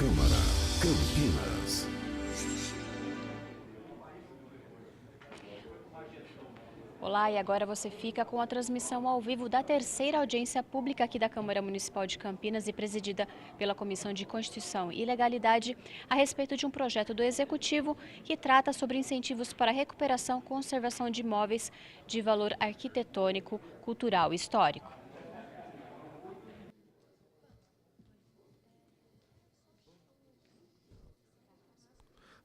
Câmara, Campinas. Olá, e agora você fica com a transmissão ao vivo da terceira audiência pública aqui da Câmara Municipal de Campinas e presidida pela Comissão de Constituição e Legalidade a respeito de um projeto do Executivo que trata sobre incentivos para a recuperação e conservação de imóveis de valor arquitetônico, cultural e histórico.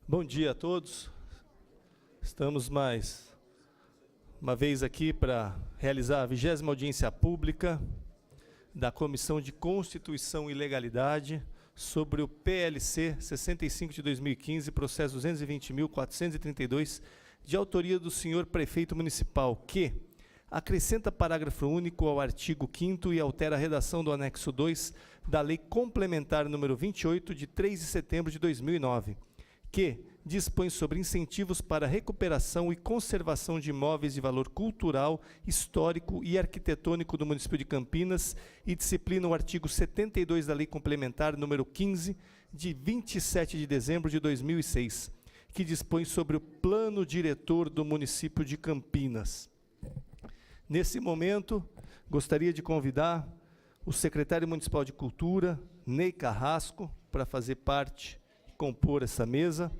Bom dia a todos. Estamos mais uma vez aqui para realizar a 20ª audiência pública da Comissão de Constituição e Legalidade sobre o PLC 65 de 2015, processo 220.432, de autoria do senhor prefeito municipal, que acrescenta parágrafo único ao artigo 5º e altera a redação do anexo 2 da Lei Complementar número 28, de 3 de setembro de 2009, que dispõe sobre incentivos para recuperação e conservação de imóveis de valor cultural, histórico e arquitetônico do município de Campinas e disciplina o artigo 72 da Lei Complementar número 15, de 27 de dezembro de 2006, que dispõe sobre o plano diretor do município de Campinas. Nesse momento, gostaria de convidar o secretário municipal de Cultura, Ney Carrasco, para fazer parte e compor essa mesa,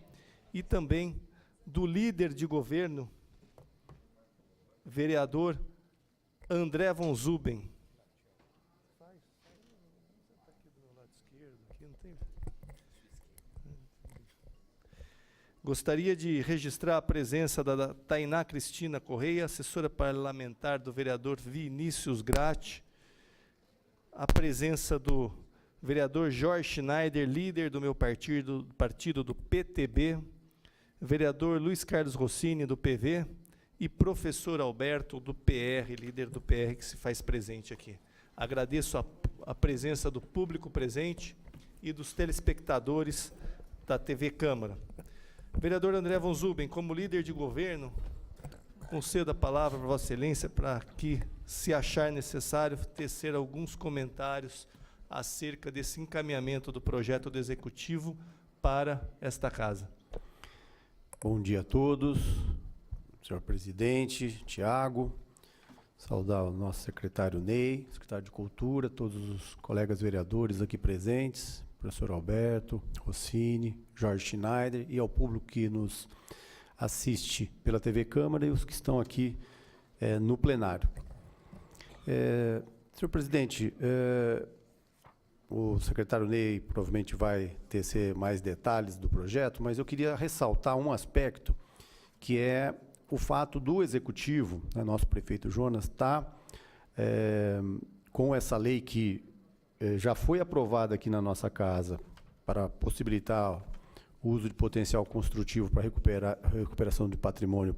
e também do líder de governo, vereador André von Zuben. Gostaria de registrar a presença da Tainá Cristina Correia, assessora parlamentar do vereador Vinícius Gratti, a presença do vereador Jorge Schneider, líder do meu partido do PTB, vereador Luiz Carlos Rossini, do PV, e professor Alberto, do PR, líder do PR, que se faz presente aqui. Agradeço a presença do público presente e dos telespectadores da TV Câmara. Vereador André von Zuben, como líder de governo, concedo a palavra para Vossa Excelência para que, se achar necessário, tecer alguns comentários acerca desse encaminhamento do projeto do Executivo para esta casa. Bom dia a todos, senhor presidente, Tiago, saudar o nosso secretário Ney, secretário de Cultura, todos os colegas vereadores aqui presentes, professor Alberto, Rossini, Jorge Schneider e ao público que nos assiste pela TV Câmara e os que estão aqui no plenário. Senhor presidente, o secretário Ney provavelmente vai tecer mais detalhes do projeto, mas eu queria ressaltar um aspecto, que é o fato do Executivo, né, nosso prefeito Jonas, estar com essa lei que já foi aprovada aqui na nossa casa para possibilitar o uso de potencial construtivo para recuperação de patrimônio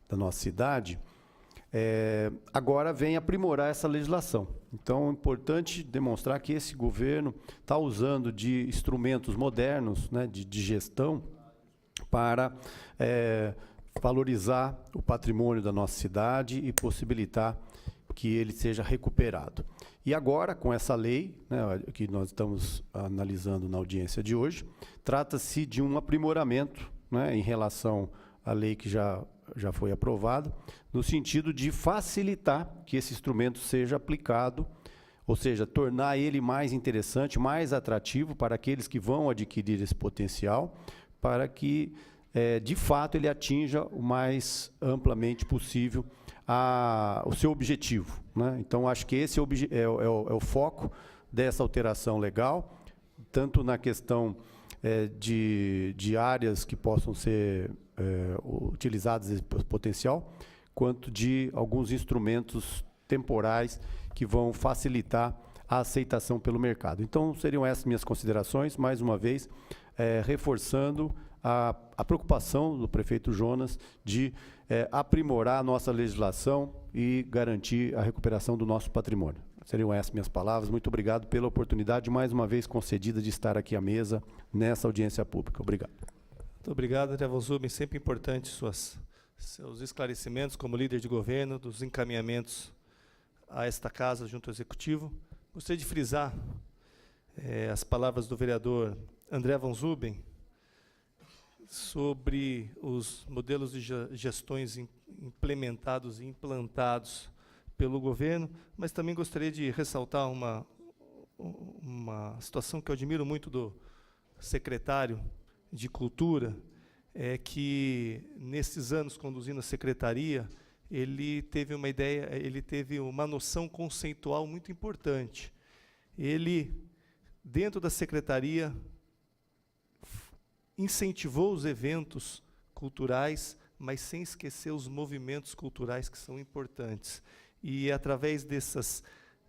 da nossa cidade, agora vem aprimorar essa legislação. Então, é importante demonstrar que esse governo está usando de instrumentos modernos, né, de gestão para valorizar o patrimônio da nossa cidade e possibilitar que ele seja recuperado. E agora, com essa lei, né, que nós estamos analisando na audiência de hoje, trata-se de um aprimoramento, né, em relação à lei que já foi aprovada, no sentido de facilitar que esse instrumento seja aplicado, ou seja, tornar ele mais interessante, mais atrativo para aqueles que vão adquirir esse potencial, para que, de fato, ele atinja o mais amplamente possível o seu objetivo, né? Então, acho que esse é o foco dessa alteração legal, tanto na questão de áreas que possam ser utilizadas esse potencial, quanto de alguns instrumentos temporais que vão facilitar a aceitação pelo mercado. Então, seriam essas minhas considerações, mais uma vez, reforçando a preocupação do prefeito Jonas de aprimorar a nossa legislação e garantir a recuperação do nosso patrimônio. Seriam essas minhas palavras. Muito obrigado pela oportunidade, mais uma vez concedida, de estar aqui à mesa nessa audiência pública. Obrigado. Muito obrigado, André von Zuben. Sempre importante seus esclarecimentos como líder de governo, dos encaminhamentos a esta casa junto ao Executivo. Gostaria de frisar as palavras do vereador André Von Zuben sobre os modelos de gestões implementados e implantados pelo governo, mas também gostaria de ressaltar uma situação que eu admiro muito do secretário de Cultura, é que, nesses anos conduzindo a secretaria, ele teve uma ideia, ele teve uma noção conceitual muito importante. Ele, dentro da secretaria, incentivou os eventos culturais, mas sem esquecer os movimentos culturais que são importantes. E, através dessas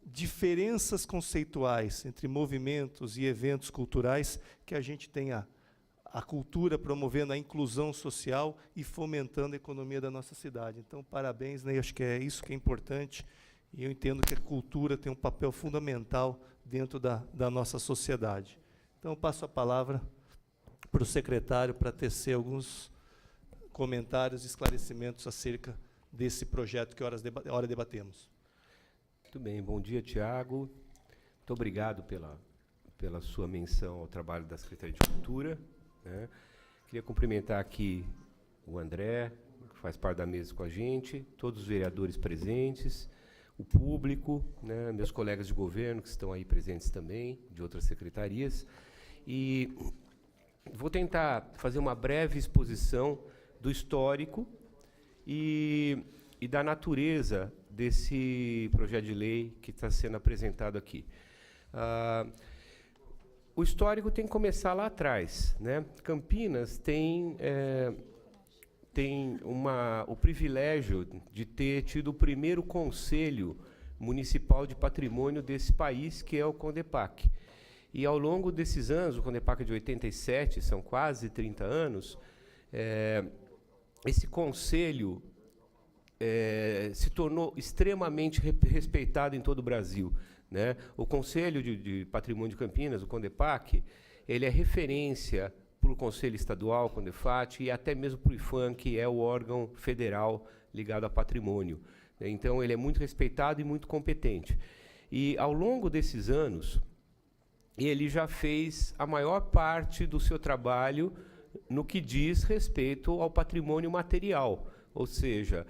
diferenças conceituais entre movimentos e eventos culturais, que a gente tem a cultura promovendo a inclusão social e fomentando a economia da nossa cidade. Então, parabéns, né? Eu acho que é isso que é importante, e eu entendo que a cultura tem um papel fundamental dentro da nossa sociedade. Então, eu passo a palavra para o secretário para tecer alguns comentários e esclarecimentos acerca desse projeto que ora debatemos. Muito bem, bom dia, Tiago. Muito obrigado pela sua menção ao trabalho da Secretaria de Cultura, né? Queria cumprimentar aqui o André, que faz parte da mesa com a gente, todos os vereadores presentes, o público, né, meus colegas de governo que estão aí presentes também, de outras secretarias. E vou tentar fazer uma breve exposição do histórico e da natureza desse projeto de lei que está sendo apresentado aqui. O histórico tem que começar lá atrás, né? Campinas tem o privilégio de ter tido o primeiro conselho municipal de patrimônio desse país, que é o CONDEPAC. E, ao longo desses anos, o CONDEPAC é de 87, são quase 30 anos, esse conselho se tornou extremamente respeitado em todo o Brasil, né? O Conselho de Patrimônio de Campinas, o CONDEPAC, ele é referência para o Conselho Estadual, CONDEFAT, e até mesmo para o IFAM, que é o órgão federal ligado a patrimônio. Então, ele é muito respeitado e muito competente. E, ao longo desses anos, ele já fez a maior parte do seu trabalho no que diz respeito ao patrimônio material, ou seja,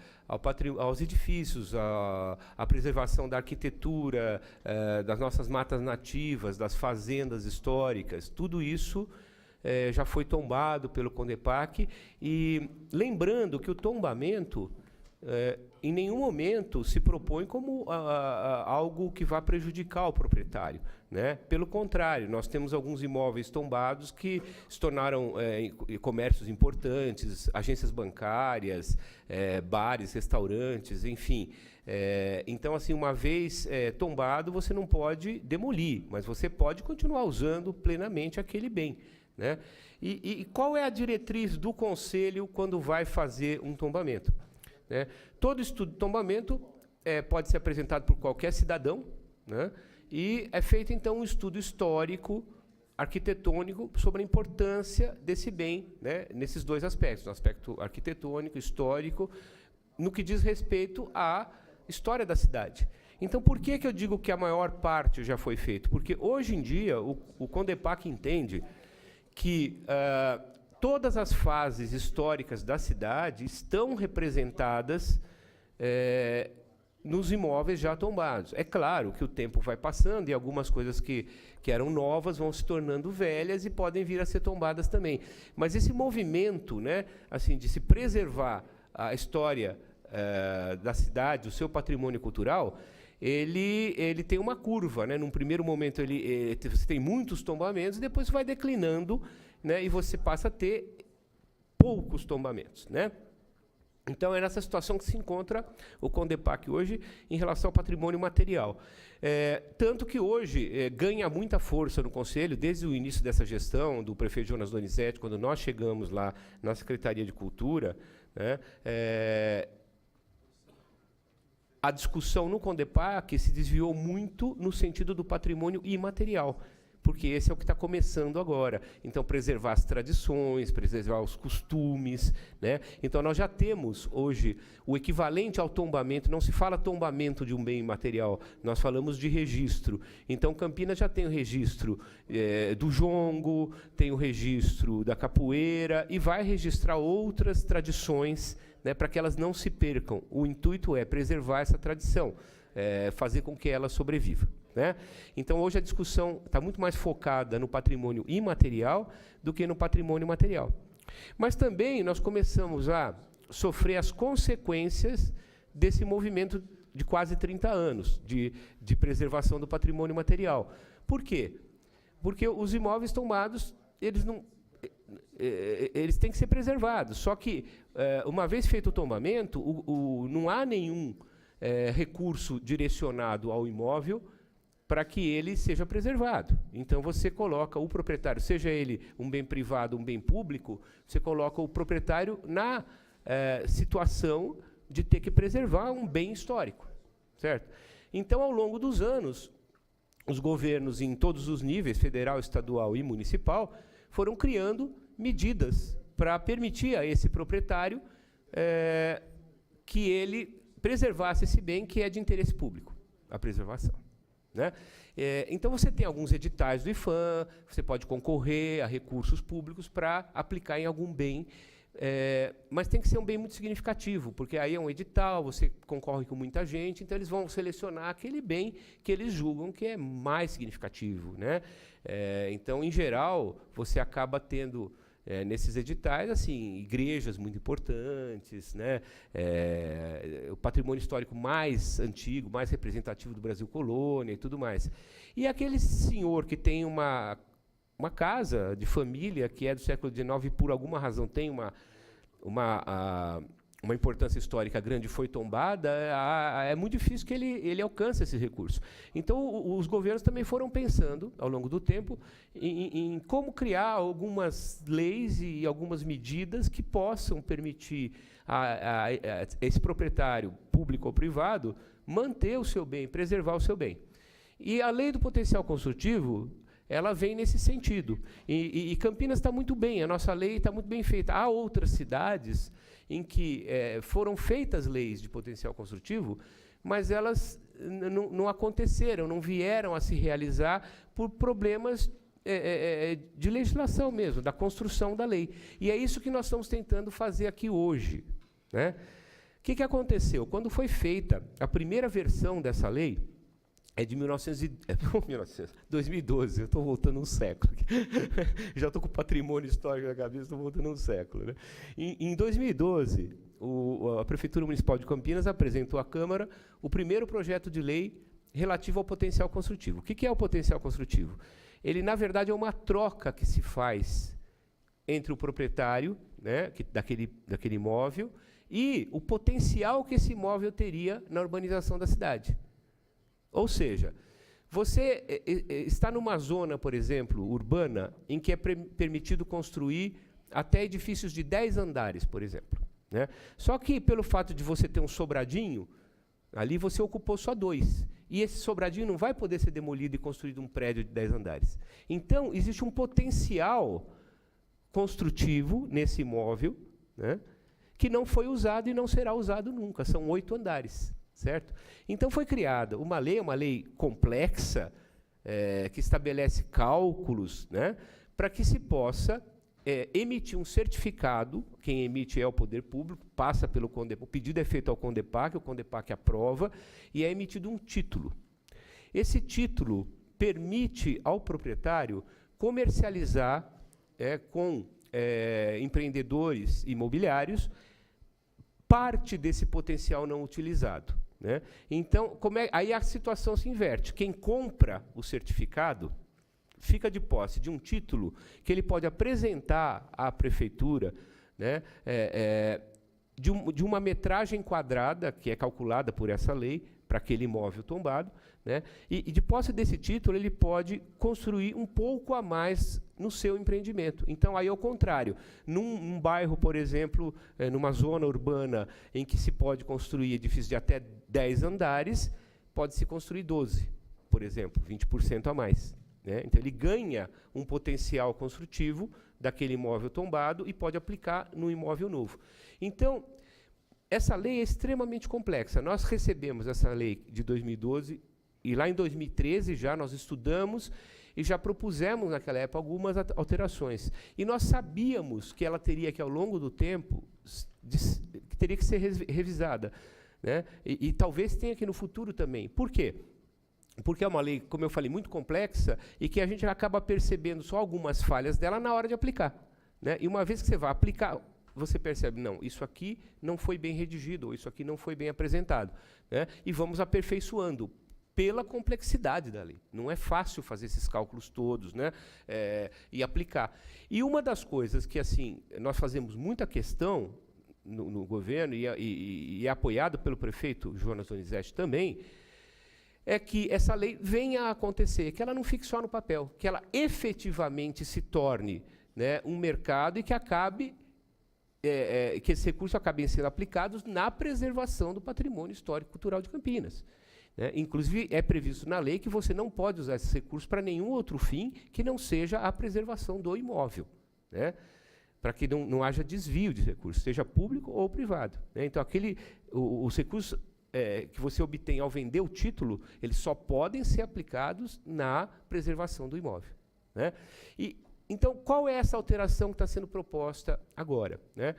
aos edifícios, à preservação da arquitetura, das nossas matas nativas, das fazendas históricas. Tudo isso já foi tombado pelo CONDEPAC, e lembrando que o tombamento em nenhum momento se propõe como algo que vá prejudicar o proprietário, né? Pelo contrário, nós temos alguns imóveis tombados que se tornaram comércios importantes, agências bancárias, bares, restaurantes, enfim. Então, assim, uma vez tombado, você não pode demolir, mas você pode continuar usando plenamente aquele bem, né? E qual é a diretriz do Conselho quando vai fazer um tombamento? Todo estudo de tombamento pode ser apresentado por qualquer cidadão, né? E é feito, então, um estudo histórico, arquitetônico, sobre a importância desse bem, né, nesses dois aspectos, no aspecto arquitetônico, histórico, no que diz respeito à história da cidade. Então, por que eu digo que a maior parte já foi feito? Porque, hoje em dia, o CONDEPAC entende que todas as fases históricas da cidade estão representadas nos imóveis já tombados. É claro que o tempo vai passando e algumas coisas que eram novas vão se tornando velhas e podem vir a ser tombadas também. Mas esse movimento, né, assim, de se preservar a história da cidade, o seu patrimônio cultural, ele tem uma curva, né? Num primeiro momento você tem muitos tombamentos, e depois vai declinando, né, e você passa a ter poucos tombamentos, né? Então, é nessa situação que se encontra o CONDEPAC hoje em relação ao patrimônio material. Tanto que hoje ganha muita força no Conselho, desde o início dessa gestão do prefeito Jonas Donizete, quando nós chegamos lá na Secretaria de Cultura, né, a discussão no CONDEPAC se desviou muito no sentido do patrimônio imaterial, porque esse é o que está começando agora. Então, preservar as tradições, preservar os costumes, né? Então, nós já temos hoje o equivalente ao tombamento. Não se fala tombamento de um bem imaterial, nós falamos de registro. Então, Campinas já tem o registro do jongo, tem o registro da capoeira e vai registrar outras tradições, né, para que elas não se percam. O intuito é preservar essa tradição, fazer com que ela sobreviva, né? Então, hoje a discussão está muito mais focada no patrimônio imaterial do que no patrimônio material. Mas também nós começamos a sofrer as consequências desse movimento de quase 30 anos de preservação do patrimônio material. Por quê? Porque os imóveis tombados, eles têm que ser preservados. Só que, uma vez feito o tombamento, não há nenhum recurso direcionado ao imóvel para que ele seja preservado. Então, você coloca o proprietário, seja ele um bem privado, um bem público, você coloca o proprietário na situação de ter que preservar um bem histórico, certo? Então, ao longo dos anos, os governos em todos os níveis, federal, estadual e municipal, foram criando medidas para permitir a esse proprietário que ele preservasse esse bem que é de interesse público, a preservação, né? Então, você tem alguns editais do IPHAN, você pode concorrer a recursos públicos para aplicar em algum bem, mas tem que ser um bem muito significativo, porque aí é um edital, você concorre com muita gente, então eles vão selecionar aquele bem que eles julgam que é mais significativo, né? Então, em geral, você acaba tendo nesses editais, assim, igrejas muito importantes, né? O patrimônio histórico mais antigo, mais representativo do Brasil colônia e tudo mais. E aquele senhor que tem uma casa de família que é do século XIX e, por alguma razão, tem uma importância histórica grande, foi tombada, é muito difícil que ele alcance esse recurso. Então, os governos também foram pensando, ao longo do tempo, em como criar algumas leis e algumas medidas que possam permitir a esse proprietário, público ou privado, manter o seu bem, preservar o seu bem. E a lei do potencial construtivo, ela vem nesse sentido. E Campinas está muito bem, a nossa lei está muito bem feita. Há outras cidades em que foram feitas leis de potencial construtivo, mas elas não aconteceram, não vieram a se realizar por problemas de legislação mesmo, da construção da lei. E é isso que nós estamos tentando fazer aqui hoje, né? O que aconteceu? Quando foi feita a primeira versão dessa lei, de 2012, eu estou voltando um século. Já estou com o patrimônio histórico na cabeça, estou voltando um século, né? Em 2012, a Prefeitura Municipal de Campinas apresentou à Câmara o primeiro projeto de lei relativo ao potencial construtivo. O que é o potencial construtivo? Ele, na verdade, é uma troca que se faz entre o proprietário, né, daquele imóvel e o potencial que esse imóvel teria na urbanização da cidade. Ou seja, você está numa zona, por exemplo, urbana, em que é permitido construir até edifícios de 10 andares, por exemplo, né? Só que, pelo fato de você ter um sobradinho, ali você ocupou só 2. E esse sobradinho não vai poder ser demolido e construído um prédio de 10 andares. Então, existe um potencial construtivo nesse imóvel, né, que não foi usado e não será usado nunca. São 8 andares. Certo? Então, foi criada uma lei complexa, que estabelece cálculos, né, para que se possa emitir um certificado. Quem emite é o poder público, passa pelo CONDEPAC, o pedido é feito ao CONDEPAC, o CONDEPAC aprova, e é emitido um título. Esse título permite ao proprietário comercializar com empreendedores imobiliários parte desse potencial não utilizado, né? Então, aí a situação se inverte. Quem compra o certificado fica de posse de um título que ele pode apresentar à prefeitura, né, de uma metragem quadrada, que é calculada por essa lei, para aquele imóvel tombado, né, e de posse desse título ele pode construir um pouco a mais no seu empreendimento. Então, aí, ao contrário, num bairro, por exemplo, numa zona urbana em que se pode construir edifícios de até 10 andares, pode-se construir 12, por exemplo, 20% a mais, né? Então, ele ganha um potencial construtivo daquele imóvel tombado e pode aplicar no imóvel novo. Então, essa lei é extremamente complexa. Nós recebemos essa lei de 2012 e lá em 2013 já nós estudamos e já propusemos naquela época algumas alterações. E nós sabíamos que ela teria que, ao longo do tempo, que teria que ser revisada, né? E talvez tenha que no futuro também. Por quê? Porque é uma lei, como eu falei, muito complexa e que a gente acaba percebendo só algumas falhas dela na hora de aplicar, né? E uma vez que você vai aplicar, você percebe, não, isso aqui não foi bem redigido, ou isso aqui não foi bem apresentado, né? E vamos aperfeiçoando pela complexidade da lei. Não é fácil fazer esses cálculos todos, né? E aplicar. E uma das coisas que assim nós fazemos muita questão no governo, e é apoiado pelo prefeito Jonas Donizete também, é que essa lei venha a acontecer, que ela não fique só no papel, que ela efetivamente se torne, né, um mercado e que acabe, que esses recursos acabem sendo aplicados na preservação do patrimônio histórico e cultural de Campinas, né? Inclusive, é previsto na lei que você não pode usar esses recursos para nenhum outro fim que não seja a preservação do imóvel, né? Para que não haja desvio de recursos, seja público ou privado, né? Então, os recursos que você obtém ao vender o título, eles só podem ser aplicados na preservação do imóvel, né? Então, qual é essa alteração que está sendo proposta agora, né?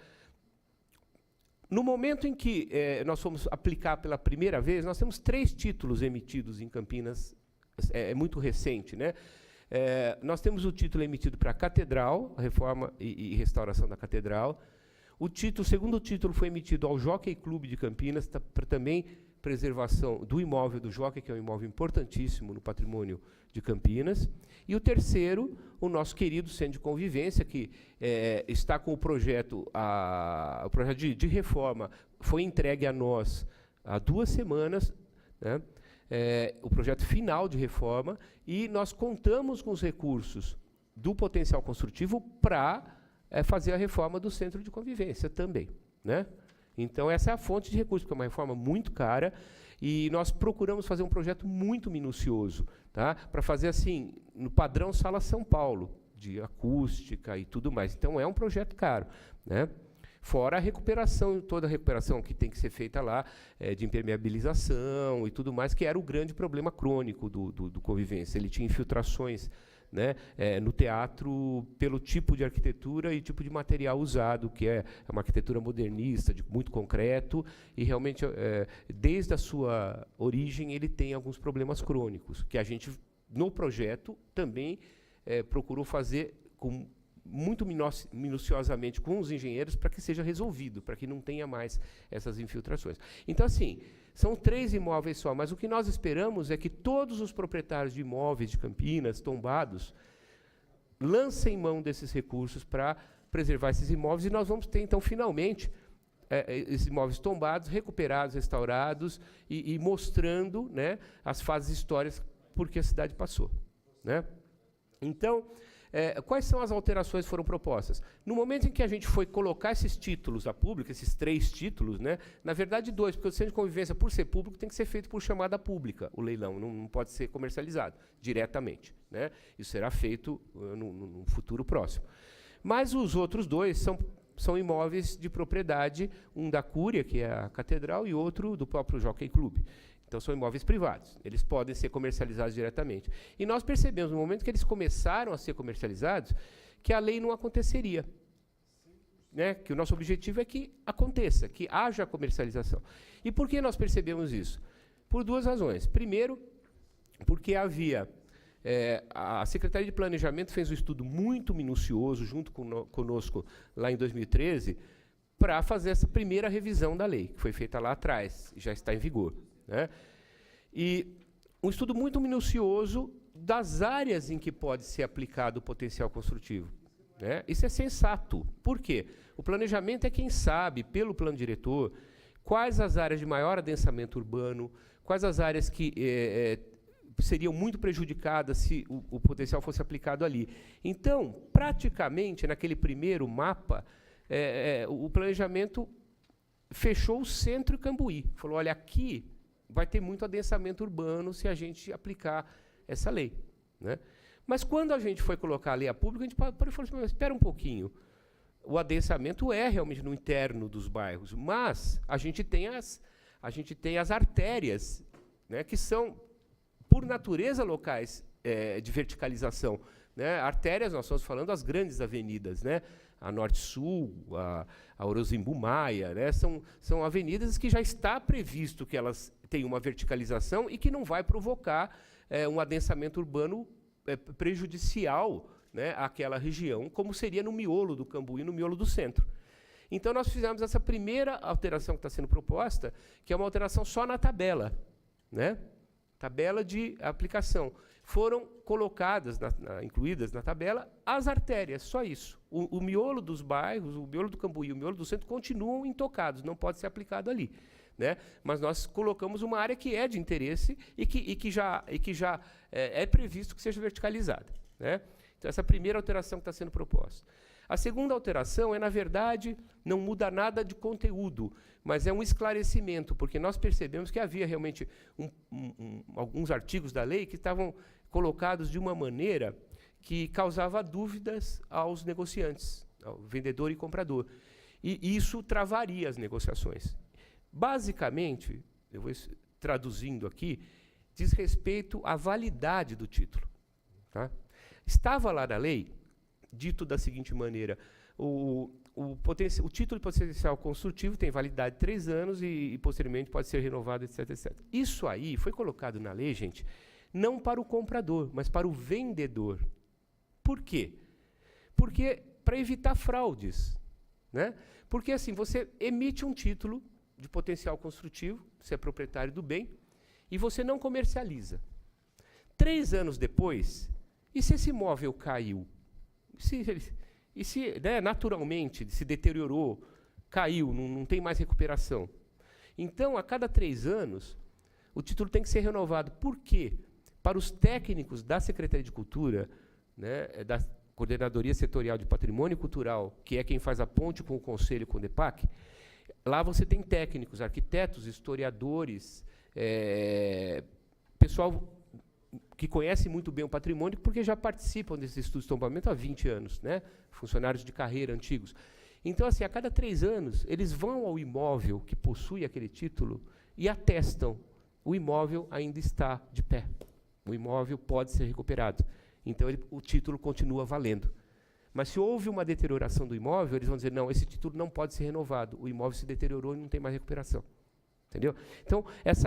No momento em que nós fomos aplicar pela primeira vez, nós temos 3 títulos emitidos em Campinas, é muito recente, né? Nós temos o título emitido para a Catedral, a reforma e restauração da Catedral. O segundo título foi emitido ao Jockey Clube de Campinas, para também preservação do imóvel do Jockey, que é um imóvel importantíssimo no patrimônio de Campinas. E o terceiro, o nosso querido Centro de Convivência, que está com o projeto de reforma, foi entregue a nós há 2 semanas, né? O projeto final de reforma, e nós contamos com os recursos do potencial construtivo para fazer a reforma do Centro de Convivência também, né? Então, essa é a fonte de recursos, porque é uma reforma muito cara, e nós procuramos fazer um projeto muito minucioso, tá? Para fazer assim, no padrão Sala São Paulo, de acústica e tudo mais. Então, é um projeto caro, né? Fora a recuperação, toda a recuperação que tem que ser feita lá, de impermeabilização e tudo mais, que era o grande problema crônico do Convivência. Ele tinha infiltrações, né, no teatro, pelo tipo de arquitetura e tipo de material usado, que é uma arquitetura modernista, de muito concreto, e realmente, desde a sua origem, ele tem alguns problemas crônicos, que a gente, no projeto, também procurou fazer muito minuciosamente com os engenheiros para que seja resolvido, para que não tenha mais essas infiltrações. Então, assim, são 3 imóveis só, mas o que nós esperamos é que todos os proprietários de imóveis de Campinas, tombados, lancem mão desses recursos para preservar esses imóveis, e nós vamos ter, então, finalmente, esses imóveis tombados, recuperados, restaurados, e mostrando, né, as fases históricas por que a cidade passou, né? Então, quais são as alterações que foram propostas? No momento em que a gente foi colocar esses títulos a público, esses 3 títulos, né, na verdade 2, porque o Centro de Convivência, por ser público, tem que ser feito por chamada pública, o leilão, não pode ser comercializado diretamente, né? Isso será feito no futuro próximo. Mas os outros 2 são imóveis de propriedade, um da Cúria, que é a Catedral, e outro do próprio Jockey Clube. Então, são imóveis privados, eles podem ser comercializados diretamente. E nós percebemos, no momento que eles começaram a ser comercializados, que a lei não aconteceria, né? Que o nosso objetivo é que aconteça, que haja comercialização. E por que nós percebemos isso? Por 2 razões. Primeiro, porque havia... a Secretaria de Planejamento fez um estudo muito minucioso, junto conosco, lá em 2013, para fazer essa primeira revisão da lei, que foi feita lá atrás, e já está em vigor, né? E um estudo muito minucioso das áreas em que pode ser aplicado o potencial construtivo, né? Isso é sensato. Por quê? O planejamento é quem sabe, pelo plano diretor, quais as áreas de maior adensamento urbano, quais as áreas que seriam muito prejudicadas se o potencial fosse aplicado ali. Então, praticamente, naquele primeiro mapa, o planejamento fechou o centro e Cambuí. Falou, olha, aqui vai ter muito adensamento urbano se a gente aplicar essa lei, né? Mas quando a gente foi colocar a lei a público, a gente falou assim, mas espera um pouquinho. O adensamento é realmente no interno dos bairros, mas a gente tem as artérias, né, que são, por natureza, locais de verticalização. Né? Artérias, nós estamos falando das grandes avenidas, né? A Norte-Sul, a Orozimbu Maia, né? São avenidas que já está previsto que elas têm uma verticalização e que não vai provocar um adensamento urbano prejudicial, né, àquela região, como seria no miolo do Cambuí, no miolo do centro. Então, nós fizemos essa primeira alteração que está sendo proposta, que é uma alteração só na tabela, né? Tabela de aplicação. Foram colocadas, incluídas na tabela, as artérias, só isso. O miolo dos bairros, o miolo do Cambuí e o miolo do centro continuam intocados, não pode ser aplicado ali. Né? Mas nós colocamos uma área que é de interesse e que já é previsto que seja verticalizada. Né? Então, essa é a primeira alteração que está sendo proposta. A segunda alteração na verdade, não muda nada de conteúdo, mas é um esclarecimento, porque nós percebemos que havia realmente alguns artigos da lei que estavam colocados de uma maneira que causava dúvidas aos negociantes, ao vendedor e comprador. E isso travaria as negociações. Basicamente, eu vou traduzindo aqui, diz respeito à validade do título. Tá? Estava lá na lei, dito da seguinte maneira, o título de potencial construtivo tem validade de 3 anos e posteriormente pode ser renovado, etc, etc. Isso aí foi colocado na lei, gente, não para o comprador, mas para o vendedor. Por quê? Porque para evitar fraudes. Né? Porque assim, você emite um título de potencial construtivo, você é proprietário do bem, e você não comercializa. 3 anos depois, e se esse imóvel caiu? E se né, naturalmente se deteriorou, caiu, não tem mais recuperação? Então, a cada 3 anos, o título tem que ser renovado. Por quê? Para os técnicos da Secretaria de Cultura, né, da Coordenadoria Setorial de Patrimônio Cultural, que é quem faz a ponte com o Conselho e com o DEPAC, lá você tem técnicos, arquitetos, historiadores, pessoal que conhece muito bem o patrimônio, porque já participam desses estudos de tombamento há 20 anos, né? Funcionários de carreira antigos. Então, assim, a cada 3 anos, eles vão ao imóvel que possui aquele título e atestam: o imóvel ainda está de pé, o imóvel pode ser recuperado. Então, o título continua valendo. Mas se houve uma deterioração do imóvel, eles vão dizer, não, esse título não pode ser renovado, o imóvel se deteriorou e não tem mais recuperação. Entendeu? Então,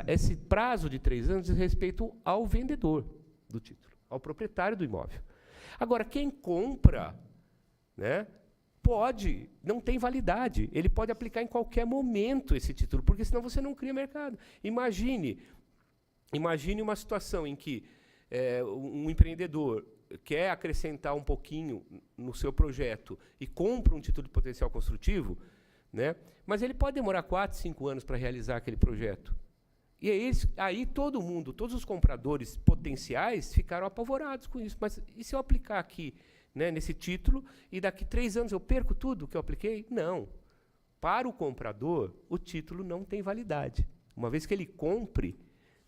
esse prazo de 3 anos diz respeito ao vendedor do título, ao proprietário do imóvel. Agora, quem compra, né, pode, não tem validade, ele pode aplicar em qualquer momento esse título, porque senão você não cria mercado. Imagine uma situação em que um empreendedor quer acrescentar um pouquinho no seu projeto e compra um título de potencial construtivo, né? Mas ele pode demorar 4, 5 anos para realizar aquele projeto. E aí todo mundo, todos os compradores potenciais ficaram apavorados com isso. Mas e se eu aplicar aqui, né, nesse título, e daqui 3 anos eu perco tudo que eu apliquei? Não. Para o comprador, o título não tem validade. Uma vez que ele compre,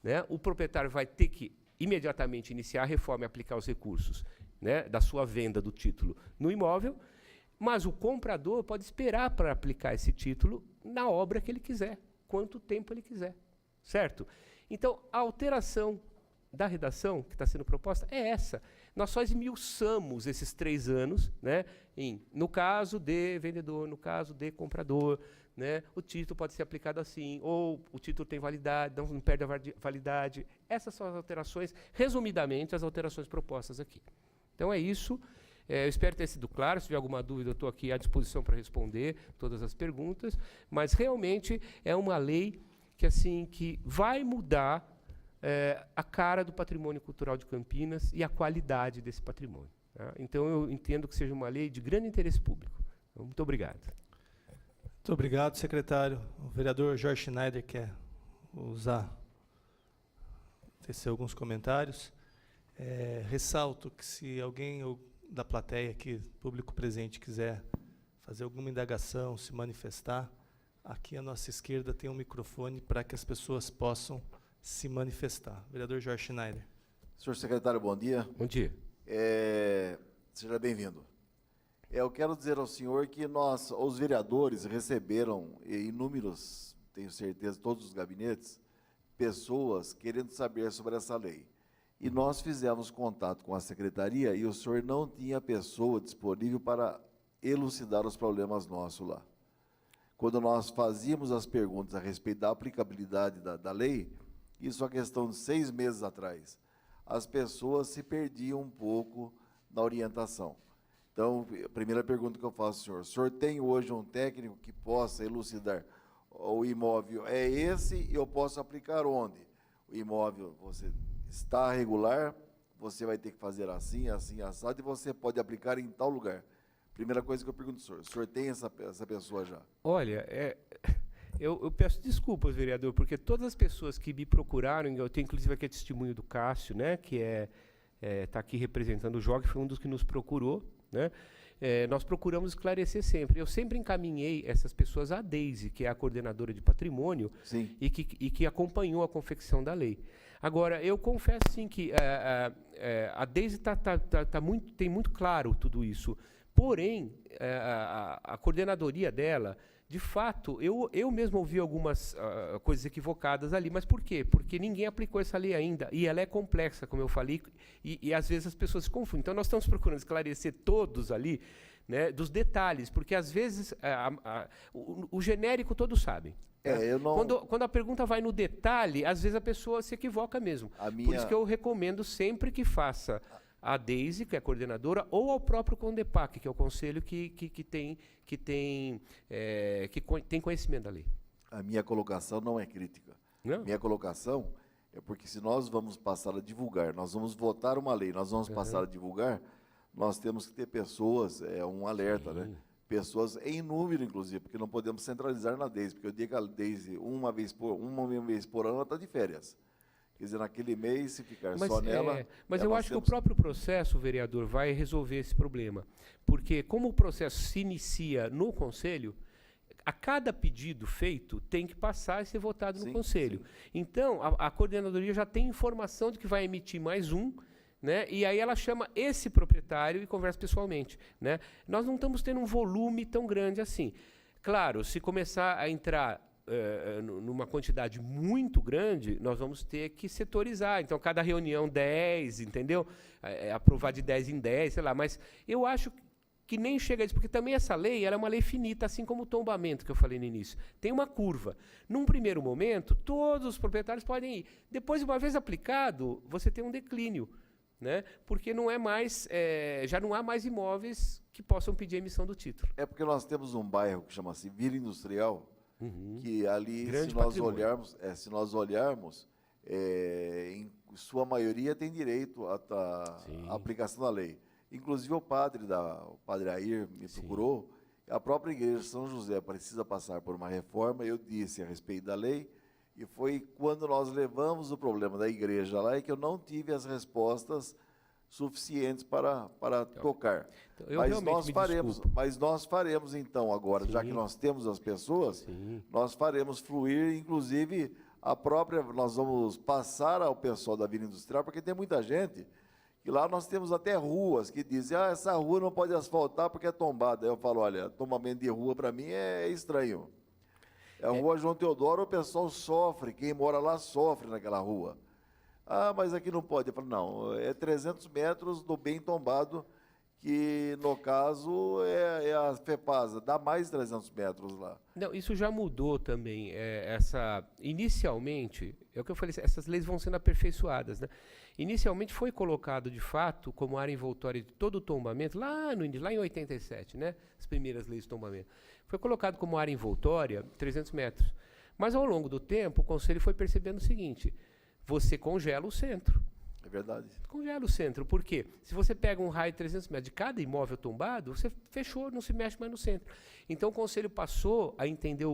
né, o proprietário vai ter que imediatamente iniciar a reforma e aplicar os recursos, né, da sua venda do título no imóvel, mas o comprador pode esperar para aplicar esse título na obra que ele quiser, quanto tempo ele quiser, certo? Então, a alteração da redação que está sendo proposta é essa. Nós só esmiuçamos esses 3 anos, né, no caso de vendedor, no caso de comprador, né, o título pode ser aplicado assim, ou o título tem validade, não perde a validade. Essas são as alterações, resumidamente, as alterações propostas aqui. Então, é isso. Eu espero ter sido claro. Se tiver alguma dúvida, eu estou aqui à disposição para responder todas as perguntas. Mas, realmente, é uma lei que vai mudar a cara do patrimônio cultural de Campinas e a qualidade desse patrimônio. Tá? Então, eu entendo que seja uma lei de grande interesse público. Então, muito obrigado. Muito obrigado, secretário. O vereador Jorge Schneider quer tecer alguns comentários. Ressalto que se alguém da plateia aqui, público presente, quiser fazer alguma indagação, se manifestar, aqui à nossa esquerda tem um microfone para que as pessoas possam se manifestar. Vereador Jorge Schneider. Senhor secretário, bom dia. Bom dia. Seja bem-vindo. Eu quero dizer ao senhor que nós, os vereadores, receberam inúmeros, tenho certeza, todos os gabinetes, pessoas querendo saber sobre essa lei. E nós fizemos contato com a secretaria e o senhor não tinha pessoa disponível para elucidar os problemas nossos lá. Quando nós fazíamos as perguntas a respeito da aplicabilidade da lei, isso é questão de 6 meses atrás, as pessoas se perdiam um pouco na orientação. Então, a primeira pergunta que eu faço ao senhor, o senhor tem hoje um técnico que possa elucidar o imóvel é esse e eu posso aplicar onde? O imóvel, você está regular, você vai ter que fazer assim, assim, assado, e você pode aplicar em tal lugar. Primeira coisa que eu pergunto ao senhor, o senhor tem essa pessoa já? Olha, eu peço desculpas, vereador, porque todas as pessoas que me procuraram, eu tenho inclusive aqui a testemunho do Cássio, né, que está aqui representando o JOG, foi um dos que nos procurou, né? Nós procuramos esclarecer sempre. Eu sempre encaminhei essas pessoas à Deise, que é a coordenadora de patrimônio, Sim. e que acompanhou a confecção da lei. Agora, eu confesso sim que a Deise tem muito claro tudo isso. Porém, a coordenadoria dela, de fato, eu mesmo ouvi algumas coisas equivocadas ali. Mas por quê? Porque ninguém aplicou essa lei ainda. E ela é complexa, como eu falei, e às vezes as pessoas se confundem. Então, nós estamos procurando esclarecer todos ali, né, dos detalhes, porque às vezes o genérico todos sabem. Eu não... Quando a pergunta vai no detalhe, às vezes a pessoa se equivoca mesmo. Por isso que eu recomendo sempre que faça a Deise, que é a coordenadora, ou ao próprio CONDEPAC, que é o conselho que tem conhecimento da lei. A minha colocação não é crítica. Não? Minha colocação é porque se nós vamos passar a divulgar, nós vamos votar uma lei, nós vamos passar a divulgar, nós temos que ter pessoas, um alerta, né? Pessoas em número, inclusive, porque não podemos centralizar na Deise, porque eu digo que a Deise, uma vez por ano, ela está de férias. Quer dizer, naquele mês, se ficar só nela... Mas eu acho que o próprio processo, vereador, vai resolver esse problema. Porque como o processo se inicia no Conselho, a cada pedido feito tem que passar e ser votado no Conselho. Sim. Então, a coordenadoria já tem informação de que vai emitir mais um, né? E aí ela chama esse proprietário e conversa pessoalmente, né? Nós não estamos tendo um volume tão grande assim. Claro, se começar a entrar numa quantidade muito grande, nós vamos ter que setorizar. Então, cada reunião 10, entendeu? Aprovar de 10 em 10, sei lá. Mas eu acho que nem chega a isso, porque também essa lei ela é uma lei finita, assim como o tombamento, que eu falei no início. Tem uma curva. Num primeiro momento, todos os proprietários podem ir. Depois, uma vez aplicado, você tem um declínio, né? Porque não é mais, já não há mais imóveis que possam pedir a emissão do título. É porque nós temos um bairro que chama-se Vila Industrial, que ali, se nós olharmos, em sua maioria tem direito à aplicação da lei. Inclusive o padre Air me procurou, a própria igreja de São José precisa passar por uma reforma, eu disse a respeito da lei, e foi quando nós levamos o problema da igreja lá, que eu não tive as respostas suficientes para tocar. Então, mas nós faremos então agora, já que nós temos as pessoas, nós faremos fluir, inclusive nós vamos passar ao pessoal da Vila Industrial, porque tem muita gente que lá nós temos até ruas que dizem, essa rua não pode asfaltar porque é tombada. Aí eu falo, olha, tombamento de rua para mim é estranho. A rua João Teodoro, o pessoal sofre, quem mora lá sofre naquela rua. Mas aqui não pode. Eu falo, não, é 300 metros do bem tombado, que no caso é a FEPASA, dá mais 300 metros lá. Não, isso já mudou também. Inicialmente, é o que eu falei, essas leis vão sendo aperfeiçoadas, né? Inicialmente foi colocado, de fato, como área envoltória de todo o tombamento, lá em 87, né? As primeiras leis de tombamento. Foi colocado como área envoltória 300 metros. Mas, ao longo do tempo, o Conselho foi percebendo o seguinte, você congela o centro. É verdade. Congela o centro, por quê? Se você pega um raio de 300 metros de cada imóvel tombado, você fechou, não se mexe mais no centro. Então, o Conselho passou a entender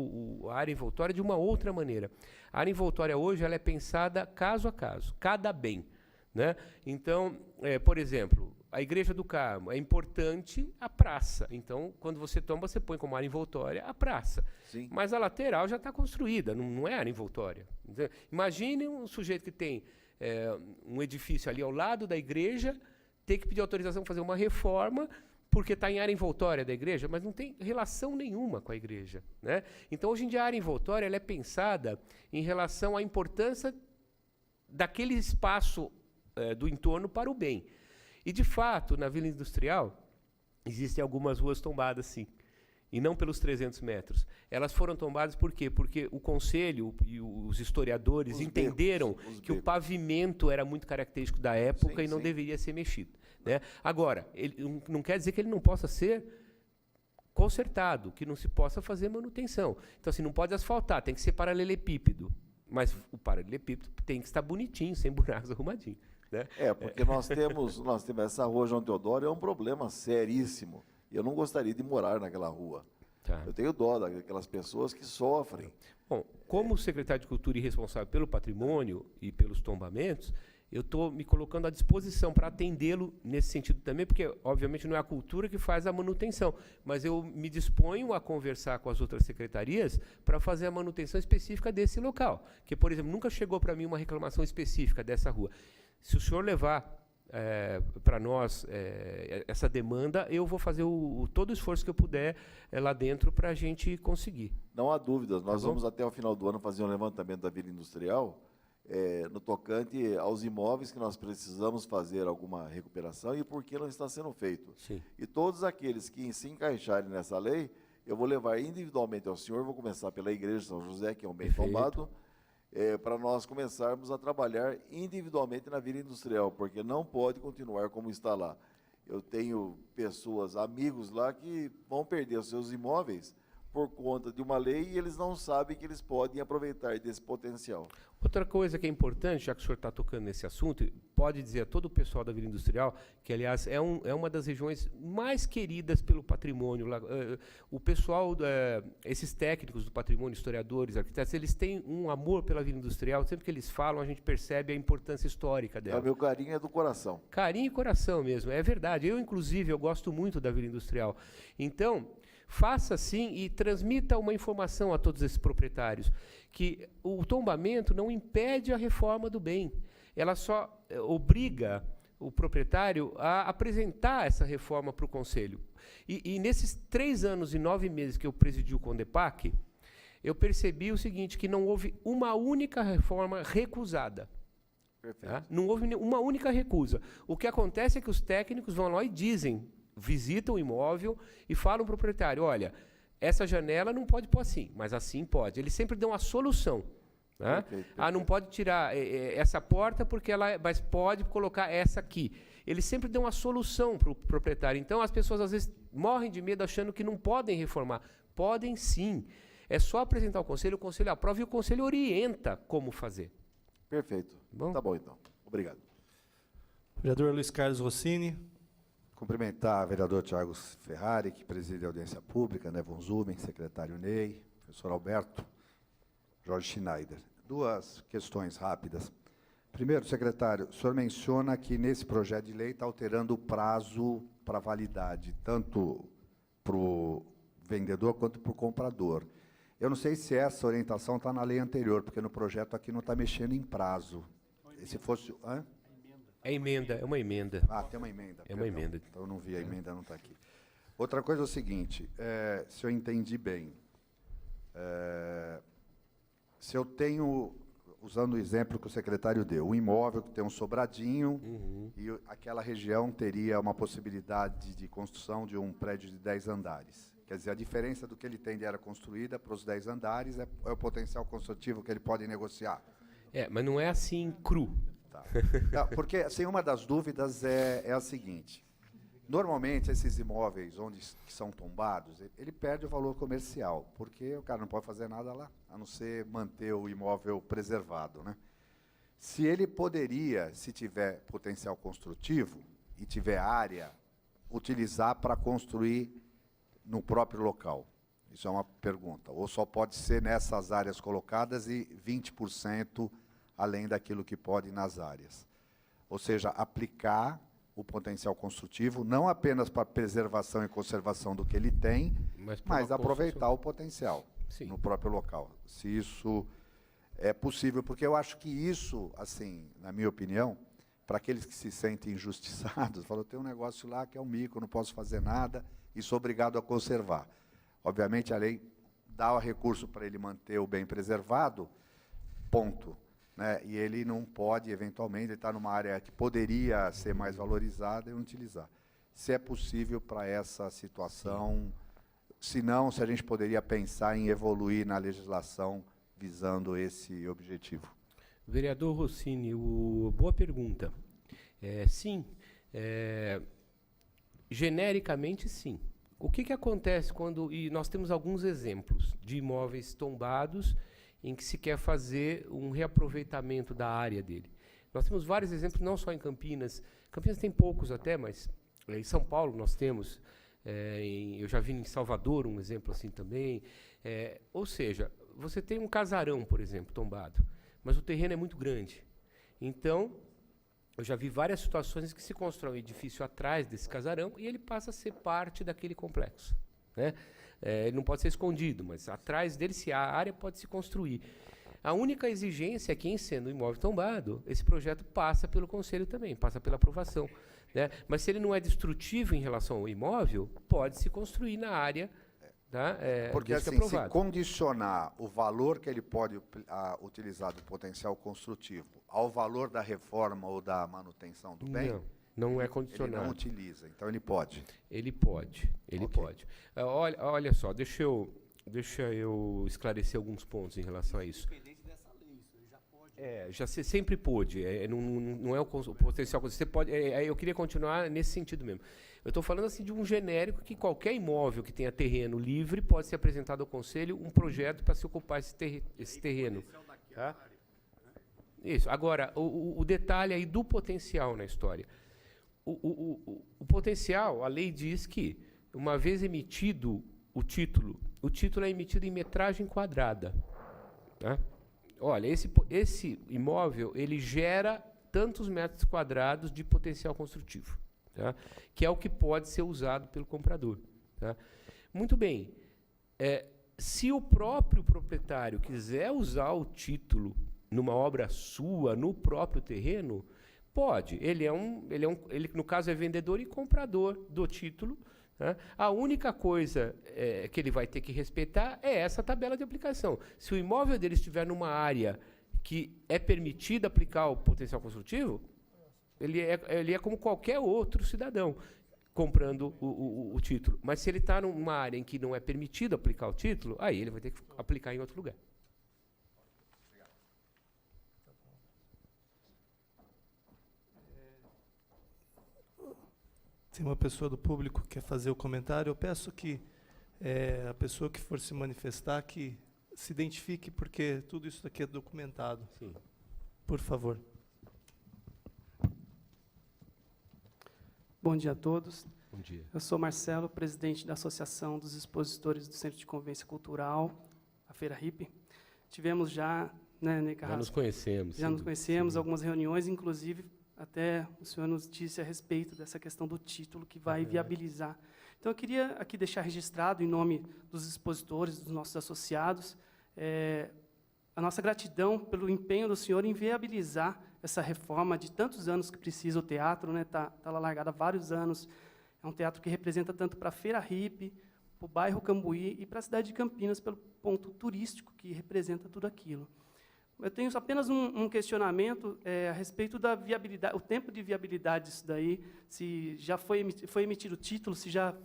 a área envoltória de uma outra maneira. A área envoltória hoje ela é pensada caso a caso, cada bem, né? Então, por exemplo, a Igreja do Carmo, é importante a praça. Então, quando você tomba, você põe como área envoltória a praça. Sim. Mas a lateral já está construída, não é área envoltória. Imagine um sujeito que tem um edifício ali ao lado da igreja, ter que pedir autorização para fazer uma reforma, porque está em área envoltória da igreja, mas não tem relação nenhuma com a igreja, né? Então, hoje em dia, a área envoltória ela é pensada em relação à importância daquele espaço do entorno para o bem. E, de fato, na Vila Industrial, existem algumas ruas tombadas, sim, e não pelos 300 metros. Elas foram tombadas por quê? Porque o Conselho e os historiadores entenderam que o pavimento era muito característico da época e não deveria ser mexido, né? Agora, ele não quer dizer que ele não possa ser consertado, que não se possa fazer manutenção. Então, assim, não pode asfaltar, tem que ser paralelepípedo. Mas o paralelepípedo tem que estar bonitinho, sem buracos, arrumadinho, né? Porque nós temos essa rua João Teodoro, é um problema seríssimo. Eu não gostaria de morar naquela rua. Tá. Eu tenho dó daquelas pessoas que sofrem. Bom, como secretário de Cultura e responsável pelo patrimônio e pelos tombamentos, eu estou me colocando à disposição para atendê-lo nesse sentido também, porque, obviamente, não é a cultura que faz a manutenção, mas eu me disponho a conversar com as outras secretarias para fazer a manutenção específica desse local. Que, por exemplo, nunca chegou para mim uma reclamação específica dessa rua. Se o senhor levar para nós essa demanda, eu vou fazer todo o esforço que eu puder lá dentro para a gente conseguir. Não há dúvidas, nós vamos até o final do ano fazer um levantamento da Vila Industrial no tocante aos imóveis que nós precisamos fazer alguma recuperação e por que não está sendo feito. Sim. E todos aqueles que se encaixarem nessa lei, eu vou levar individualmente ao senhor, vou começar pela Igreja de São José, que é um bem tombado, para nós começarmos a trabalhar individualmente na Vila Industrial, porque não pode continuar como está lá. Eu tenho pessoas, amigos lá, que vão perder os seus imóveis por conta de uma lei e eles não sabem que eles podem aproveitar desse potencial. Outra coisa que é importante, já que o senhor está tocando nesse assunto, pode dizer a todo o pessoal da Vila Industrial, que, aliás, é uma das regiões mais queridas pelo patrimônio. O pessoal, esses técnicos do patrimônio, historiadores, arquitetos, eles têm um amor pela Vila Industrial. Sempre que eles falam, a gente percebe a importância histórica dela. O meu carinho é do coração. Carinho e coração mesmo, é verdade. Inclusive, eu gosto muito da Vila Industrial. Então, faça assim e transmita uma informação a todos esses proprietários, que o tombamento não impede a reforma do bem, ela só obriga o proprietário a apresentar essa reforma para o Conselho. E nesses 3 anos e 9 meses que eu presidi o CONDEPAC, eu percebi o seguinte, que não houve uma única reforma recusada. Perfeito. Tá? Não houve uma única recusa. O que acontece é que os técnicos vão lá e visitam o imóvel e falam para o proprietário, olha, essa janela não pode pôr assim, mas assim pode. Eles sempre dão a solução. Né? Perfeito. Não pode tirar essa porta porque mas pode colocar essa aqui. Eles sempre dão a solução para o proprietário. Então, as pessoas às vezes morrem de medo achando que não podem reformar. Podem sim. É só apresentar ao Conselho, o Conselho aprova e o Conselho orienta como fazer. Perfeito. Bom? Tá bom, então. Obrigado. Vereador Luiz Carlos Rossini. Cumprimentar o vereador Thiago Ferrari, que preside a audiência pública, né, Von Zuben, secretário Ney, professor Alberto, Jorge Schneider. 2 questões rápidas. Primeiro, secretário, o senhor menciona que nesse projeto de lei está alterando o prazo para validade, tanto para o vendedor quanto para o comprador. Eu não sei se essa orientação está na lei anterior, porque no projeto aqui não está mexendo em prazo. E se fosse... Hã? É uma emenda. Tem uma emenda. É uma emenda. Então, eu não vi, a emenda não está aqui. Outra coisa é o seguinte, se eu entendi bem, se eu tenho, usando o exemplo que o secretário deu, um imóvel que tem um sobradinho e aquela região teria uma possibilidade de construção de um prédio de 10 andares. Quer dizer, a diferença do que ele tem de área construída para os 10 andares é o potencial construtivo que ele pode negociar. Mas não é assim cru. Tá. Porque assim, uma das dúvidas é a seguinte, normalmente esses imóveis que são tombados, ele perde o valor comercial, porque o cara não pode fazer nada lá, a não ser manter o imóvel preservado, né? Se ele poderia, se tiver potencial construtivo e tiver área, utilizar para construir no próprio local. Isso é uma pergunta. Ou só pode ser nessas áreas colocadas e 20% além daquilo que pode nas áreas. Ou seja, aplicar o potencial construtivo, não apenas para preservação e conservação do que ele tem, mas aproveitar o potencial no próprio local. Se isso é possível, porque eu acho que isso, assim, na minha opinião, para aqueles que se sentem injustiçados, falou, tem um negócio lá que é um mico, eu não posso fazer nada e sou obrigado a conservar. Obviamente, a lei dá o recurso para ele manter o bem preservado, ponto. Né? E ele não pode, eventualmente, ele está numa área que poderia ser mais valorizada e não utilizar. Se é possível para essa situação, se não, se a gente poderia pensar em evoluir na legislação visando esse objetivo. Vereador Rossini, boa pergunta. Sim, genericamente sim. O que acontece quando... E nós temos alguns exemplos de imóveis tombados em que se quer fazer um reaproveitamento da área dele. Nós temos vários exemplos, não só em Campinas. Campinas tem poucos até, mas em São Paulo nós temos. Eu já vi em Salvador um exemplo assim também. Ou seja, você tem um casarão, por exemplo, tombado, mas o terreno é muito grande. Então, eu já vi várias situações que se constrói um edifício atrás desse casarão e ele passa a ser parte daquele complexo. Né? Ele não pode ser escondido, mas atrás dele, se a área pode se construir. A única exigência é que, em sendo um imóvel tombado, esse projeto passa pelo conselho também, passa pela aprovação. Né? Mas se ele não é destrutivo em relação ao imóvel, pode se construir na área. Tá? Porque assim, se condicionar o valor que ele pode utilizar do potencial construtivo ao valor da reforma ou da manutenção do bem, não é condicionado. Ele não utiliza, então ele pode. Ele pode. Olha só, deixa eu esclarecer alguns pontos em relação a isso. Já sempre pôde. Não é o potencial. Você pode. Eu queria continuar nesse sentido mesmo. Eu estou falando assim de um genérico que qualquer imóvel que tenha terreno livre pode ser apresentado ao conselho um projeto para se ocupar esse terreno. Tá? Isso. Agora, o detalhe aí do potencial na história. O potencial, a lei diz que, uma vez emitido o título é emitido em metragem quadrada. Tá? Olha, esse imóvel ele gera tantos metros quadrados de potencial construtivo. Tá? Que é o que pode ser usado pelo comprador. Tá? Muito bem. Se o próprio proprietário quiser usar o título numa obra sua, no próprio terreno, pode. Ele, no caso, é vendedor e comprador do título. Tá? A única coisa que ele vai ter que respeitar é essa tabela de aplicação. Se o imóvel dele estiver numa área que é permitido aplicar o potencial construtivo, ele é como qualquer outro cidadão comprando o título. Mas se ele está numa área em que não é permitido aplicar o título, aí ele vai ter que aplicar em outro lugar. Tem uma pessoa do público que quer fazer o comentário. Eu peço que a pessoa que for se manifestar que se identifique, porque tudo isso aqui é documentado. Sim. Por favor. Bom dia a todos. Bom dia. Eu sou Marcelo, presidente da Associação dos Expositores do Centro de Convivência Cultural, a Feira RIP. Tivemos já, né, Ney Carrasco? Já nos conhecemos. Já nos conhecemos, algumas reuniões, inclusive, até o senhor nos disse a respeito dessa questão do título que vai viabilizar. Então, eu queria aqui deixar registrado, em nome dos expositores, dos nossos associados, a nossa gratidão pelo empenho do senhor em viabilizar essa reforma de tantos anos que precisa o teatro, né? Tá lá largado há vários anos. É um teatro que representa tanto para a Feira RIP, para o bairro Cambuí e para a cidade de Campinas, pelo ponto turístico que representa tudo aquilo. Eu tenho apenas um questionamento a respeito da viabilidade, o tempo de viabilidade disso daí, se já foi emitido o título, se já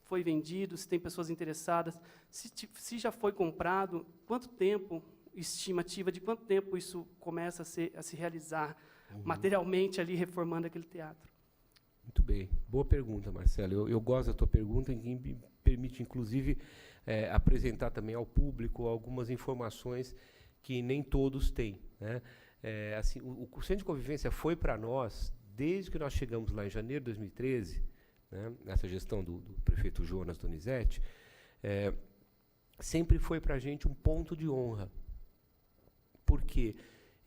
foi vendido, se tem pessoas interessadas, se já foi comprado, quanto tempo, estimativa de quanto tempo isso começa a se realizar materialmente ali, reformando aquele teatro. Muito bem. Boa pergunta, Marcelo. Eu gosto da tua pergunta, que me permite, inclusive, apresentar também ao público algumas informações que nem todos têm. Né? Assim, o Centro de Convivência foi para nós, desde que nós chegamos lá em janeiro de 2013, né, nessa gestão do prefeito Jonas Donizete, sempre foi para a gente um ponto de honra. Porque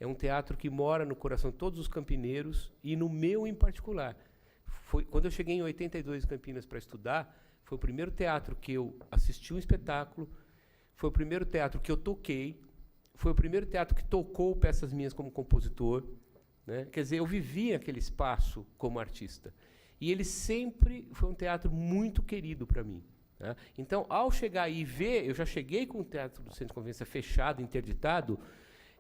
é um teatro que mora no coração de todos os campineiros e no meu em particular. Quando eu cheguei em 82 em Campinas para estudar, foi o primeiro teatro que eu assisti um espetáculo, foi o primeiro teatro que eu toquei, foi o primeiro teatro que tocou peças minhas como compositor. né? Quer dizer, eu vivi aquele espaço como artista. E ele sempre foi um teatro muito querido para mim, né? Então, ao chegar aí e ver, eu já cheguei com o Teatro do Centro de Convivência fechado, interditado,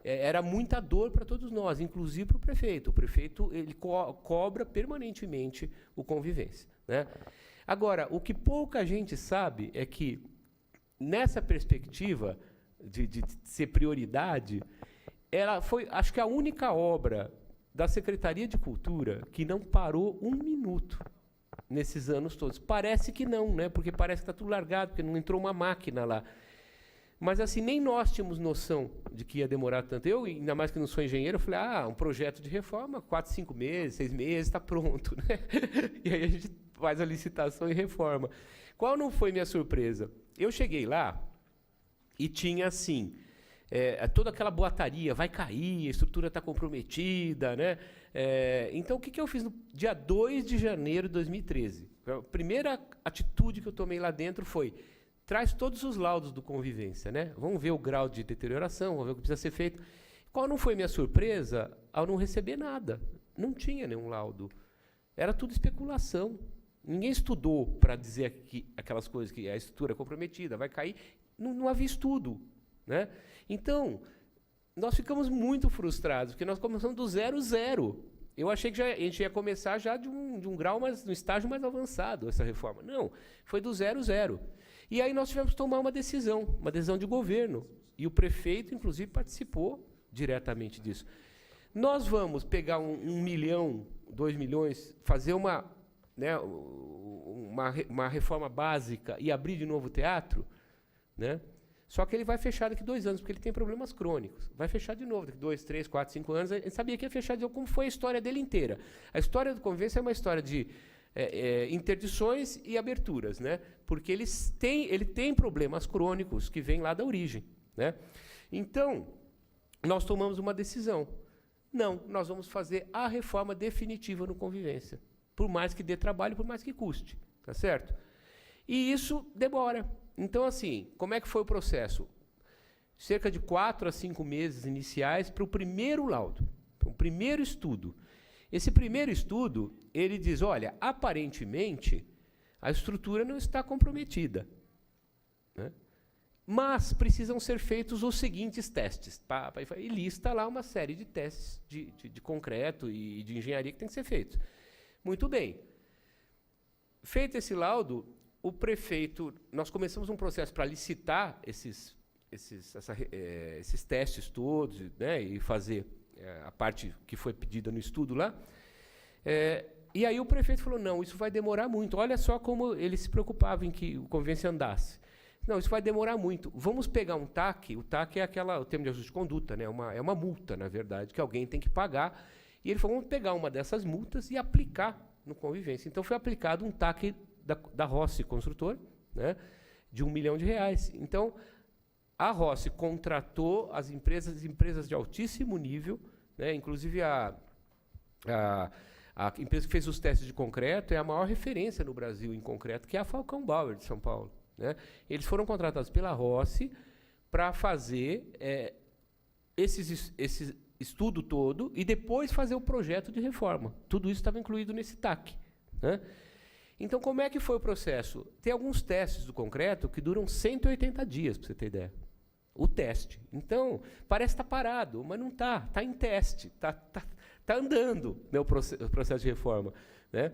era muita dor para todos nós, inclusive para o prefeito. O prefeito ele cobra permanentemente o Convivência, né? Agora, o que pouca gente sabe é que, nessa perspectiva de ser prioridade, ela foi, acho que, a única obra da Secretaria de Cultura que não parou um minuto nesses anos todos. Parece que não, né? Porque parece que está tudo largado, porque não entrou uma máquina lá. Mas, assim, nem nós tínhamos noção de que ia demorar tanto. Eu, ainda mais que não sou engenheiro, eu falei, um projeto de reforma, 4, 5 meses, 6 meses, está pronto, né? E aí a gente faz a licitação e reforma. Qual não foi minha surpresa? Eu cheguei lá e tinha, assim, toda aquela boataria, vai cair, a estrutura está comprometida, né? Então, o que eu fiz no dia 2 de janeiro de 2013? A primeira atitude que eu tomei lá dentro foi: traz todos os laudos do Convivência, né? Vamos ver o grau de deterioração, vamos ver o que precisa ser feito. Qual não foi minha surpresa ao não receber nada? Não tinha nenhum laudo. Era tudo especulação. Ninguém estudou para dizer aquelas coisas, que a estrutura é comprometida, vai cair. Não havia estudo, né? Então, nós ficamos muito frustrados, porque nós começamos do 0. Eu achei que a gente ia começar já de um grau, um estágio mais avançado, essa reforma. Não, foi do 0. E aí nós tivemos que tomar uma decisão de governo. E o prefeito, inclusive, participou diretamente disso. Nós vamos pegar 1 milhão, 2 milhões, fazer uma reforma básica e abrir de novo o teatro, né? Só que ele vai fechar daqui 2 anos, porque ele tem problemas crônicos. Vai fechar de novo daqui 2, 3, 4, 5 anos. A gente sabia que ia fechar de novo, como foi a história dele inteira. A história do Convivência é uma história de interdições e aberturas, né? Porque ele tem problemas crônicos que vêm lá da origem, né? Então, nós tomamos uma decisão. Não, nós vamos fazer a reforma definitiva no Convivência, por mais que dê trabalho, por mais que custe, tá certo? E isso demora. Então, assim, como é que foi o processo? Cerca de 4 a 5 meses iniciais para o primeiro laudo, para o primeiro estudo. Esse primeiro estudo, ele diz, olha, aparentemente, a estrutura não está comprometida, né? Mas precisam ser feitos os seguintes testes. E lista lá uma série de testes de concreto e de engenharia que tem que ser feitos. Muito bem. Feito esse laudo, o prefeito, nós começamos um processo para licitar esses testes todos, né, e fazer a parte que foi pedida no estudo lá. E aí o prefeito falou, não, isso vai demorar muito. Olha só como ele se preocupava em que o Convivência andasse. Não, isso vai demorar muito. Vamos pegar um TAC. O TAC é o termo de ajuste de conduta, né? É uma multa, na verdade, que alguém tem que pagar. E ele falou, vamos pegar uma dessas multas e aplicar no Convivência. Então, foi aplicado um TAC da Rossi Construtor, né, de R$1 milhão. Então, a Rossi contratou as empresas de altíssimo nível, né, inclusive a empresa que fez os testes de concreto é a maior referência no Brasil em concreto, que é a Falcão Bauer, de São Paulo, né? Eles foram contratados pela Rossi para fazer esse estudo todo e depois fazer o projeto de reforma. Tudo isso estava incluído nesse TAC, né? Então, como é que foi o processo? Tem alguns testes do concreto que duram 180 dias, para você ter ideia. O teste. Então, parece que está parado, mas não está. Está em teste, está andando, né, o processo de reforma, né?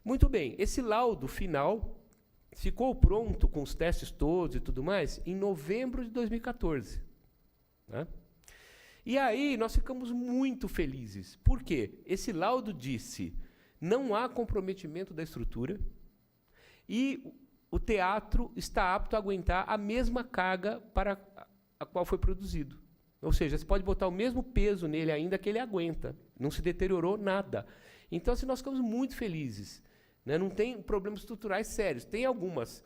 Muito bem, esse laudo final ficou pronto com os testes todos e tudo mais em novembro de 2014. Né? E aí nós ficamos muito felizes. Por quê? Esse laudo disse, não há comprometimento da estrutura e o teatro está apto a aguentar a mesma carga para a qual foi produzido. Ou seja, você pode botar o mesmo peso nele ainda que ele aguenta. Não se deteriorou nada. Então, assim, nós ficamos muito felizes, né? Não tem problemas estruturais sérios. Tem algumas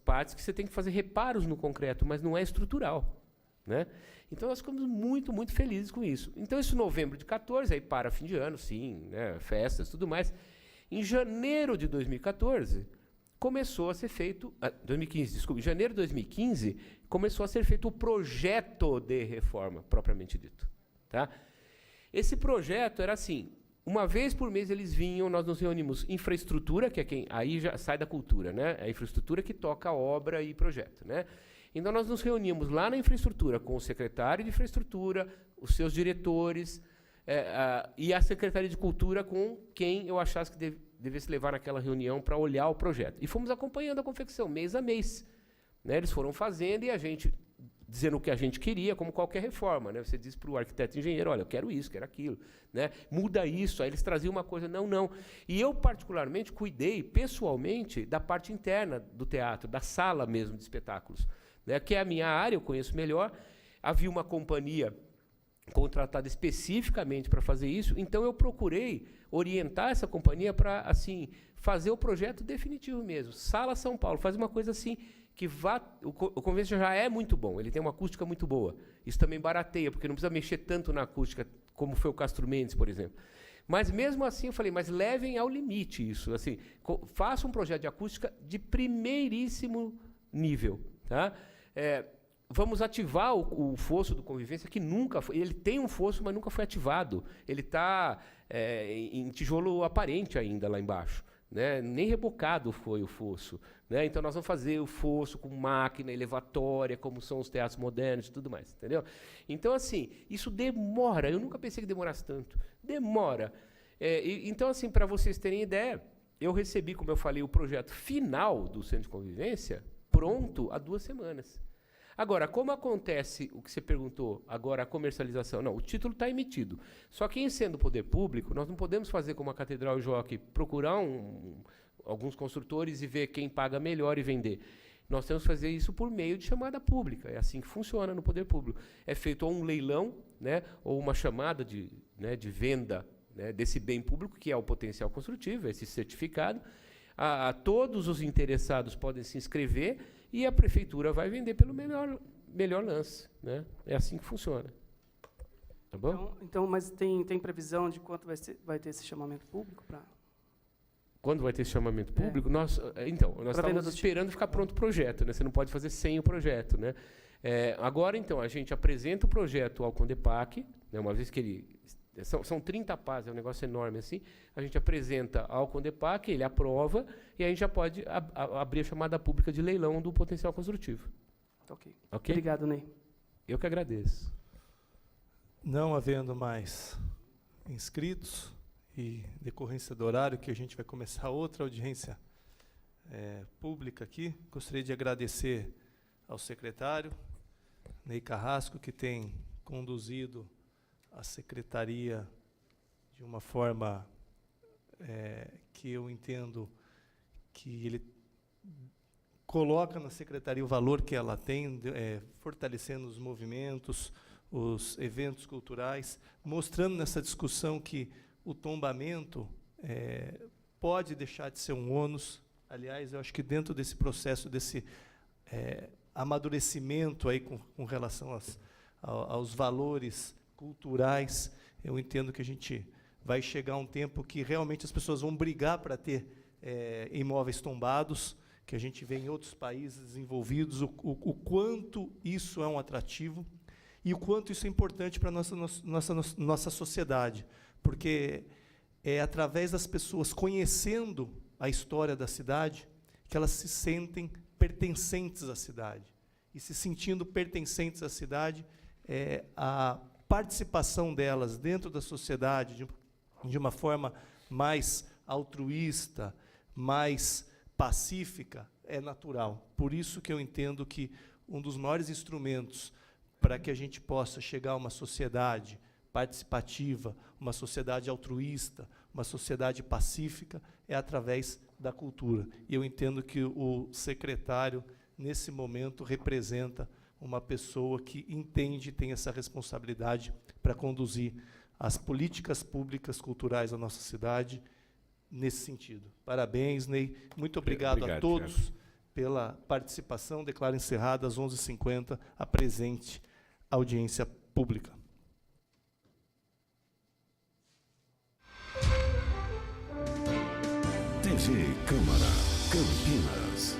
partes que você tem que fazer reparos no concreto, mas não é estrutural, né? Então, nós ficamos muito, muito felizes com isso. Então, isso em novembro de 14, aí para fim de ano, sim, né, festas, tudo mais. Em janeiro de 2014, começou a ser feito... 2015, desculpe. Em janeiro de 2015, começou a ser feito o projeto de reforma, propriamente dito. Tá? Esse projeto era assim, uma vez por mês eles vinham, nós nos reunimos infraestrutura, que é quem aí já sai da cultura, né? É a infraestrutura que toca a obra e projeto, né? Então nós nos reuníamos lá na infraestrutura com o secretário de infraestrutura, os seus diretores, e a Secretaria de Cultura com quem eu achasse que devesse levar naquela reunião para olhar o projeto. E fomos acompanhando a confecção, mês a mês. Né? Eles foram fazendo e a gente, dizendo o que a gente queria, como qualquer reforma. Né? Você diz para o arquiteto e engenheiro, olha, eu quero isso, quero aquilo. Né? Muda isso. Aí eles traziam uma coisa, não. E eu, particularmente, cuidei, pessoalmente, da parte interna do teatro, da sala mesmo de espetáculos. Né? Que é a minha área, eu conheço melhor. Havia uma companhia contratada especificamente para fazer isso, então eu procurei orientar essa companhia para assim fazer o projeto definitivo mesmo. Sala São Paulo, faz uma coisa assim que vá. O Convêncio já é muito bom, ele tem uma acústica muito boa. Isso também barateia, porque não precisa mexer tanto na acústica como foi o Castro Mendes, por exemplo. Mas mesmo assim eu falei, mas levem ao limite isso, assim, faça um projeto de acústica de primeiríssimo nível, tá? Vamos ativar o fosso do Convivência, que nunca foi. Ele tem um fosso, mas nunca foi ativado. Ele está em tijolo aparente ainda lá embaixo. Né? Nem rebocado foi o fosso. Né? Então, nós vamos fazer o fosso com máquina elevatória, como são os teatros modernos e tudo mais. Entendeu? Então, assim, isso demora. Eu nunca pensei que demorasse tanto. Demora. Então, assim, para vocês terem ideia, eu recebi, como eu falei, o projeto final do Centro de Convivência pronto há 2 semanas. Agora, como acontece o que você perguntou, agora a comercialização? Não, o título está emitido. Só que, em sendo poder público, nós não podemos fazer como a Catedral e Jockey, procurar alguns construtores e ver quem paga melhor e vender. Nós temos que fazer isso por meio de chamada pública. É assim que funciona no poder público. É feito ou um leilão, né, ou uma chamada de venda, né, desse bem público, que é o potencial construtivo, esse certificado. Todos os interessados podem se inscrever e a prefeitura vai vender pelo melhor lance. Né? É assim que funciona. Tá bom? Então, mas tem previsão de quanto vai ter esse chamamento público? Quando vai ter esse chamamento público? Nós estávamos esperando ficar pronto o projeto. Né? Você não pode fazer sem o projeto. Né? Agora, então, a gente apresenta o projeto ao Condepac, né, uma vez que ele... São 30 páginas, é um negócio enorme assim. A gente apresenta ao Condepac, ele aprova, e a gente já pode abrir a chamada pública de leilão do potencial construtivo. Ok. Obrigado, Ney. Eu que agradeço. Não havendo mais inscritos, e decorrência do horário, que a gente vai começar outra audiência pública aqui, gostaria de agradecer ao secretário, Ney Carrasco, que tem conduzido a secretaria de uma forma que eu entendo que ele coloca na secretaria o valor que ela tem, fortalecendo os movimentos, os eventos culturais, mostrando nessa discussão que o tombamento pode deixar de ser um ônus. Aliás, eu acho que dentro desse processo, desse amadurecimento aí com relação aos valores culturais, eu entendo que a gente vai chegar a um tempo que realmente as pessoas vão brigar para ter imóveis tombados, que a gente vê em outros países desenvolvidos, o quanto isso é um atrativo e o quanto isso é importante para a nossa sociedade, porque é através das pessoas conhecendo a história da cidade que elas se sentem pertencentes à cidade. E se sentindo pertencentes à cidade, a participação delas dentro da sociedade de uma forma mais altruísta, mais pacífica, é natural. Por isso que eu entendo que um dos maiores instrumentos para que a gente possa chegar a uma sociedade participativa, uma sociedade altruísta, uma sociedade pacífica, é através da cultura. E eu entendo que o secretário, nesse momento, representa uma pessoa que entende e tem essa responsabilidade para conduzir as políticas públicas culturais da nossa cidade nesse sentido. Parabéns, Ney. Muito obrigado a todos, Thiago, pela participação. Declaro encerrada às 11h50 a presente audiência pública. TV Câmara Campinas.